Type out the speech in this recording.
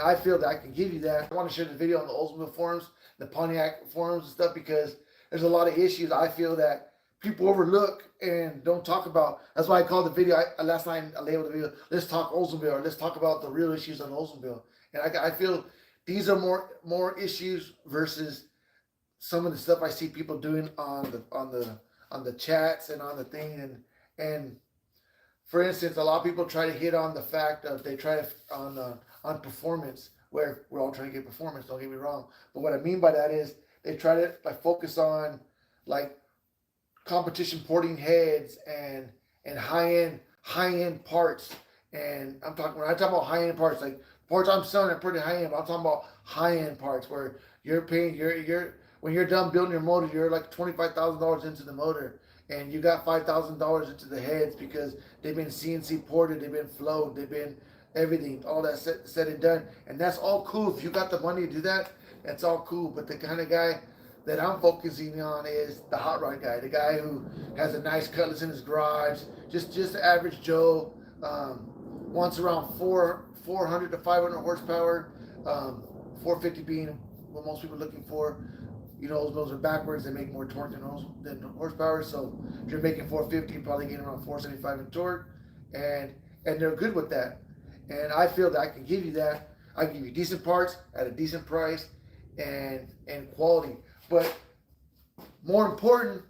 I feel that I can give you that. I want to share the video on the Oldsmobile forums, the Pontiac forums and stuff, because there's a lot of issues I feel that people overlook and don't talk about. That's why I called the video, last night I labeled the video, let's talk Oldsmobile, or let's talk about the real issues on Oldsmobile. And I feel these are more issues versus some of the stuff I see people doing on the chats and on the thing. And for instance, a lot of people try to hit on the fact of they try to on performance, where we're all trying to get performance. Don't get me wrong, but what I mean by that is they try to like focus on like competition porting heads and high end parts. And when I talk about high end parts, like parts I'm selling are pretty high end. But I'm talking about high end parts where you're paying you're when you're done building your motor, you're like $25,000 into the motor, and you got $5,000 into the heads because they've been CNC ported, they've been flowed, they've been everything, all that said and done, and that's all cool. If you got the money to do that, that's all cool. But the kind of guy that I'm focusing on is the hot rod guy, the guy who has a nice Cutlass in his garage, just the average Joe, wants around 400 to 500 horsepower, 450 being what most people are looking for. You know, those are backwards. They make more torque than horsepower. So if you're making 450, you're probably getting around 475 in torque, and they're good with that. And I feel that I can give you that. I can give you decent parts at a decent price and quality. But more important,